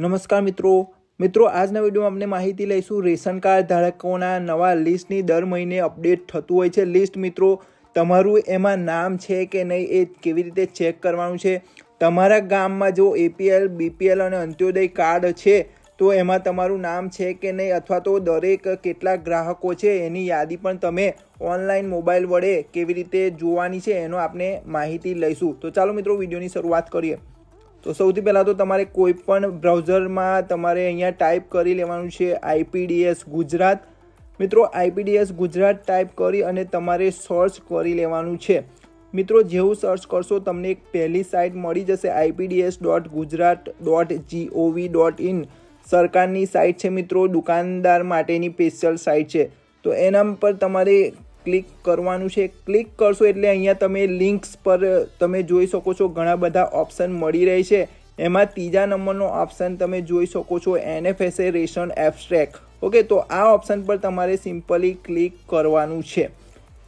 નમસ્કાર મિત્રો આજના વિડીયોમાં આપણે માહિતી લઈશું રેશન કાર્ડ ધારકોના નવા લિસ્ટની દર મહિને અપડેટ થતું હોય છે લિસ્ટ મિત્રો તમારું એમાં નામ છે કે નહીં એ કેવી રીતે ચેક કરવાનું છે તમારા ગામમાં જો એપીએલ બીપીએલ અને અંત્યોદય કાર્ડ છે તો એમાં તમારું નામ છે કે નહીં અથવા તો દરેક કેટલા ગ્રાહકો છે એની યાદી પણ તમે ઓનલાઈન મોબાઈલ વડે કેવી રીતે જોવાની છે એનો આપણે માહિતી લઈશું। તો ચાલો મિત્રો વિડીયોની શરૂઆત કરીએ। તો સૌથી પહેલાં તો તમારે કોઈ પણ બ્રાઉઝરમાં તમારે અહીંયા ટાઈપ કરી લેવાનું છે IPDS ગુજરાત। મિત્રો IPDS ગુજરાત ટાઈપ કરી અને તમારે સર્ચ કરી લેવાનું છે। મિત્રો જેવું સર્ચ કરશો તમને એક પહેલી સાઇટ મળી જશે IPDS.gujarat.gov.in સરકારની સાઇટ છે મિત્રો, દુકાનદાર માટેની સ્પેશિયલ સાઇટ છે। તો એના પર તમારે ક્લિક કરવાનું છે। ક્લિક કરશો એટલે અહીંયા તમે લિંક્સ પર તમે જોઈ શકો છો ઘણા બધા ઓપ્શન મળી રહે છે। એમાં ત્રીજા નંબરનો ઓપ્શન તમે જોઈ શકો છો NFSA રેશન એબ્સ્ટ્રેક્ટ। ઓકે, તો આ ઓપ્શન પર તમારે સિમ્પલી ક્લિક કરવાનું છે।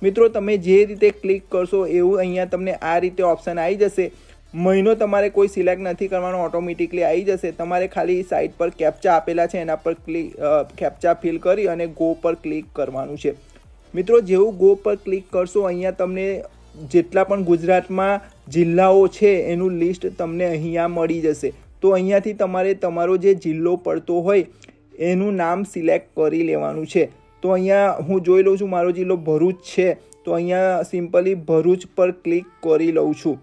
મિત્રો તમે જે રીતે ક્લિક કરશો એવું અહીંયા તમને આ રીતે ઓપ્શન આવી જશે। મહિનો તમારે કોઈ સિલેક્ટ નથી કરવાનો, ઓટોમેટિકલી આવી જશે। તમારે ખાલી સાઇટ પર કેપ્ચા આપેલા છે એના પર કેપ્ચા ફિલ કરી અને ગો પર ક્લિક કરવાનું છે। મિત્રો જેવું ગો પર ક્લિક કરશો અહીંયા તમને જેટલા પણ ગુજરાતમાં જિલ્લાઓ છે એનું લિસ્ટ તમને અહીંયા મળી જશે। તો અહીંયાથી તમારે તમારો જે જિલ્લો પડતો હોય એનું નામ સિલેક્ટ કરી લેવાનું છે। તો અહીંયા હું જોઈ લઉં છું મારો જિલ્લો ભરૂચ છે, તો અહીંયા સિમ્પલી ભરૂચ પર ક્લિક કરી લઉં છું।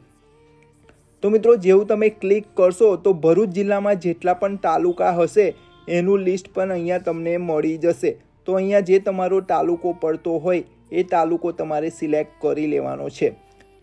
તો મિત્રો જેવું તમે ક્લિક કરશો તો ભરૂચ જિલ્લામાં જેટલા પણ તાલુકા હશે એનું લિસ્ટ પણ અહીંયા તમને મળી જશે। તો અહીંયા જે તમારો તાલુકો પડતો હોય એ તાલુકો તમારે સિલેક્ટ કરી લેવાનો છે।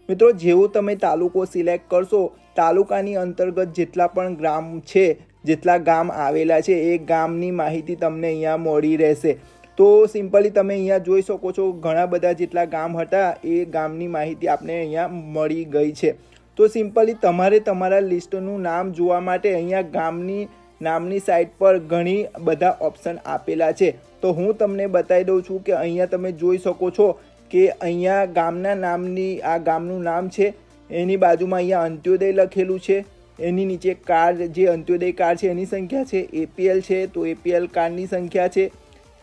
મિત્રો જેવું તમે તાલુકો સિલેક્ટ કરશો તાલુકાની અંતર્ગત જેટલા પણ ગામ છે, જેટલા ગામ આવેલા છે એ ગામની માહિતી તમને અહીંયા મળી રહેશે। તો સિમ્પલી તમે અહીંયા જોઈ શકો છો ઘણા બધા જેટલા ગામ હતા એ ગામની માહિતી આપણે અહીંયા મળી ગઈ છે। તો સિમ્પલી તમારે તમારા લિસ્ટનું નામ જોવા માટે અહીંયા ગામની નામની સાઇટ પર ઘણી બધા ઓપ્શન આપેલા છે। તો હું તમને બતાવી દઉં છું કે અહીંયા તમે જોઈ શકો છો કે અહીંયા ગામના નામની આ ગામનું નામ છે, એની બાજુમાં અહીંયા અંત્યોદય લખેલું છે, એની નીચે કાર્ડ જે અંત્યોદય કાર્ડ છે એની સંખ્યા છે, APL છે તો APL કાર્ડની સંખ્યા છે,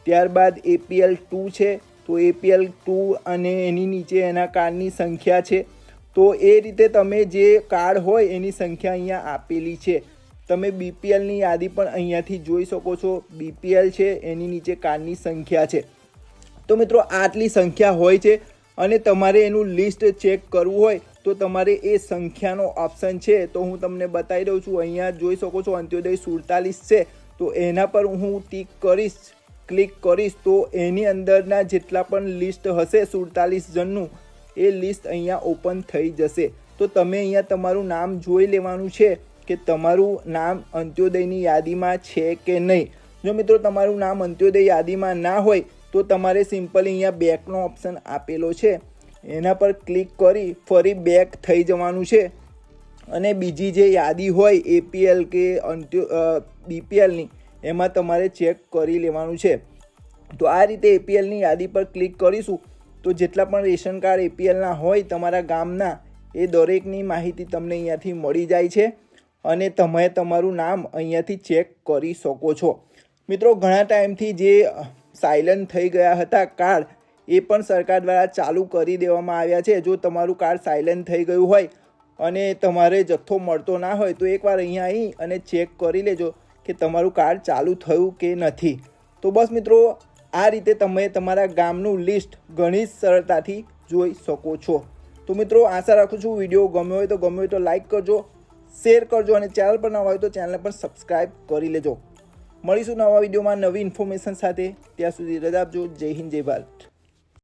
ત્યારબાદ APL 2 છે તો APL 2 અને એની નીચે એના કાર્ડની સંખ્યા છે। તો એ રીતે તમે જે કાર્ડ હોય એની સંખ્યા અહીંયા આપેલી છે। તમે BPLની યાદી પણ અહીંયાથી જોઈ શકો છો, BPL છે એની નીચે કાર્ડની સંખ્યા છે। તો મિત્રો આટલી સંખ્યા હોય છે અને તમારે એનું લિસ્ટ ચેક કરવું હોય તો તમારે એ સંખ્યાનો ઓપ્શન છે તો હું તમને બતાવી દઉં છું। અહીંયા જોઈ શકો છો અંત્યોદય 47 છે તો એના પર હું ટિક કરીશ, ક્લિક કરીશ તો એની અંદરના જેટલા પણ લિસ્ટ હશે 47 જણનું એ લિસ્ટ અહીંયા ઓપન થઈ જશે। તો તમે અહીંયા તમારું નામ જોઈ લેવાનું છે કે તમારું નામ અંત્યોદયની યાદીમાં છે કે નહીં। જો મિત્રો તમારું નામ અંત્યોદય યાદીમાં ના હોય તો તમારે સિમ્પલી અહીંયા બેકનો ઓપ્શન આપેલો છે એના પર ક્લિક કરી ફરી બેક થઈ જવાનું છે અને બીજી જે યાદી હોય APL કે BPLની એમાં તમારે ચેક કરી લેવાનું છે। તો આ રીતે APLની યાદી પર ક્લિક કરીશું તો જેટલા પણ રેશન કાર્ડ APLના હોય તમારા ગામના એ દરેકની માહિતી તમને અહીંયાથી મળી જાય છે અને તમે તમારું નામ અહીંયાથી ચેક કરી શકો છો। મિત્રો ઘણા ટાઈમથી જે સાયલન્ટ થઈ ગયા હતા કાર્ડ એ પણ સરકાર દ્વારા ચાલુ કરી દેવામાં આવ્યા છે। જો તમારું કાર્ડ સાયલન્ટ થઈ ગયું હોય અને તમારે જથ્થો મળતો ના હોય તો એકવાર અહીંયા આવી અને ચેક કરી લેજો કે તમારું કાર્ડ ચાલુ થયું કે નથી। તો બસ મિત્રો આ રીતે તમે તમારા ગામનું લિસ્ટ ઘણી સરળતાથી જોઈ શકો છો। તો મિત્રો આશા રાખું છું વિડીયો ગમ્યો હોય તો લાઈક કરજો, શેર કરજો અને ચેનલ પર નવા હોય તો ચેનલ પર સબસ્ક્રાઈબ કરી લેજો। મળીશું નવા વિડીયોમાં નવી ઇન્ફોર્મેશન સાથે। ત્યાં સુધી રજા આપજો। જય હિન્દ, જય ભારત।